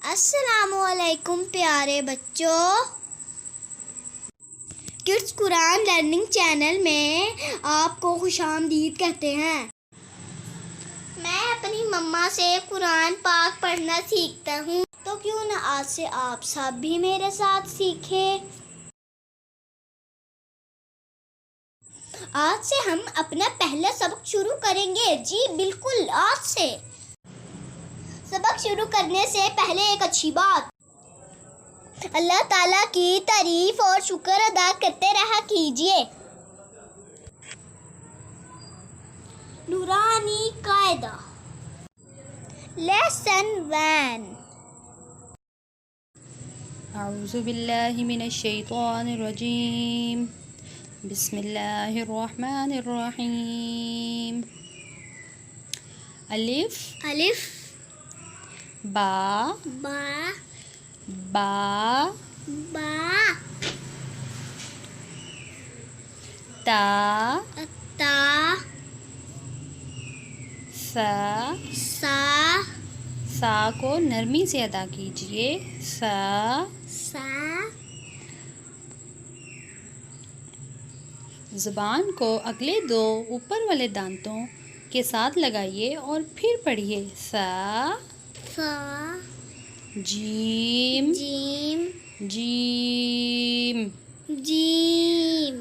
अस्सलामुअलैकुम प्यारे बच्चों, किड्स कुरान लर्निंग चैनल में आपको खुशामदीद कहते हैं। मैं अपनी मम्मा से कुरान पाक पढ़ना सीखता हूँ, तो क्यों न आज से आप सब भी मेरे साथ सीखें। आज से हम अपना पहला सबक शुरू करेंगे। जी बिल्कुल, आज से। सबक शुरू करने से पहले एक अच्छी बात, अल्लाह ताला की तारीफ और शुक्र अदा करते रहा कीजिए। नूरानी कायदा लेसन 1। अऊज़ु बिल्लाहि मिनश शैतानिर रजीम। बिस्मिल्लाहिर रहमानिर रहीम। अलिफ अलिफ बा बा बा बा ता ता सा सा को नरमी से अदा कीजिए। सा सा ज़ुबान को अगले दो ऊपर वाले दांतों के साथ लगाइए और फिर पढ़िए। सा सा जीम जीम जीम जीम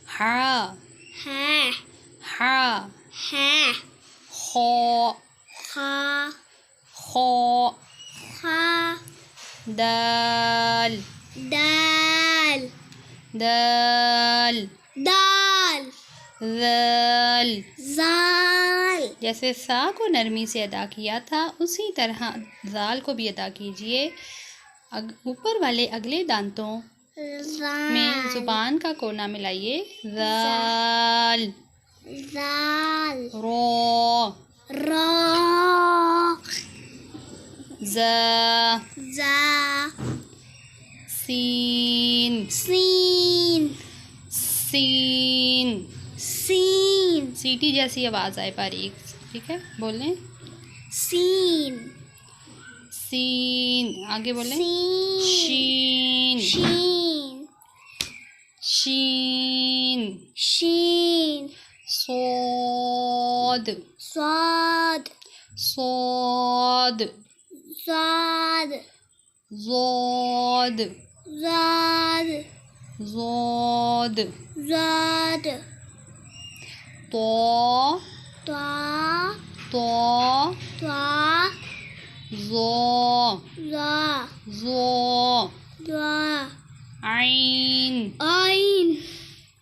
हा है हा है खो खा खो खा दाल दाल दाल दाल दाल। जाल जैसे सा को नरमी से अदा किया था, उसी तरह जाल को भी अदा कीजिए। ऊपर वाले अगले दांतों में ज़ुबान का कोना मिलाइए। जाल जाल रो रो जा जा सीन सीन सीन। सीन सीटी जैसी आवाज़ आए बारीक, ठीक है, बोलें। सीन सीन। आगे बोलें। सीन शीन शीन शीन। शीन सोद स्वाद सोद स्वाद जोद जाद जोद। जाद तो त्वा तो त्वा जो जा जो। द्वा आइन आइन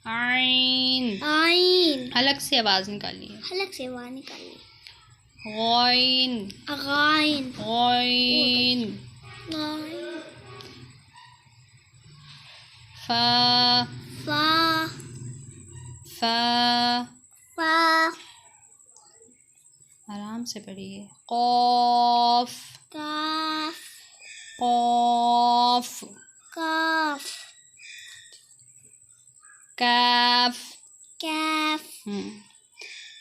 आइन। आइन अलग से आवाज़ निकालिए। हलक से वाह निकालिए। गॉइन अगाइन गॉइन। गाइन फा फा फा। फा आराम से पढ़िए। कॉफ काफ कॉफ काफ कैफ। कैफ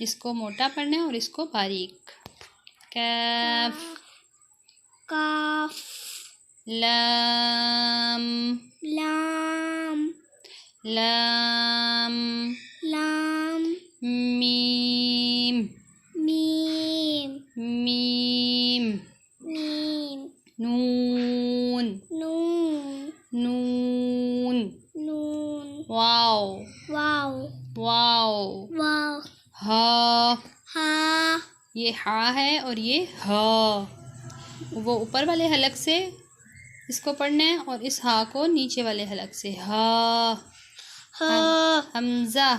इसको मोटा पढ़ना है और इसको बारीक। कैफ काफ लाम लाम लाम लाम मीम मीम मीम। मीम नून नून नून। नून वाओ वाव वाओ। वाव हा हा ये हा है और ये हा। वो ऊपर वाले हलक से इसको पढ़ना है और इस हा को नीचे वाले हलक से। हा हा हमजा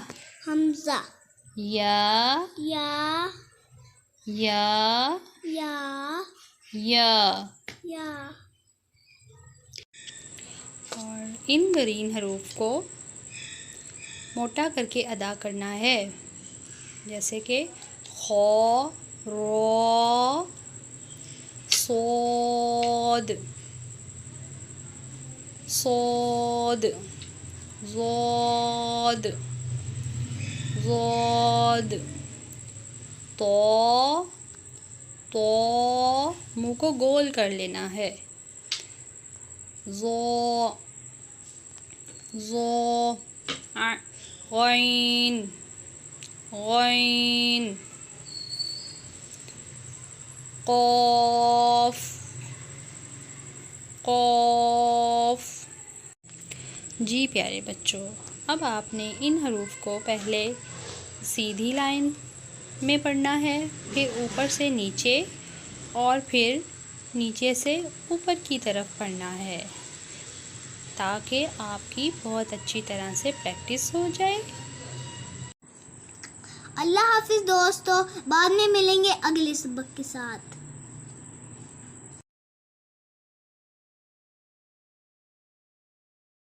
हमजा या या या या या। या और इन ग्रीन हरूफ को मोटा करके अदा करना है, जैसे कि खो रो सोद सोद जोद जोद। तो मुंह को गोल कर लेना है। ज़ो ज़ो गैन गैन क़ाफ़ क़ाफ़। जी प्यारे बच्चों, अब आपने इन हरूफ को पहले सीधी लाइन में पढ़ना है, फिर ऊपर से नीचे और फिर नीचे से ऊपर की तरफ पढ़ना है, ताकि आपकी बहुत अच्छी तरह से प्रैक्टिस हो जाए। अल्लाह हाफिज़ दोस्तों, बाद में मिलेंगे अगले सबक के साथ।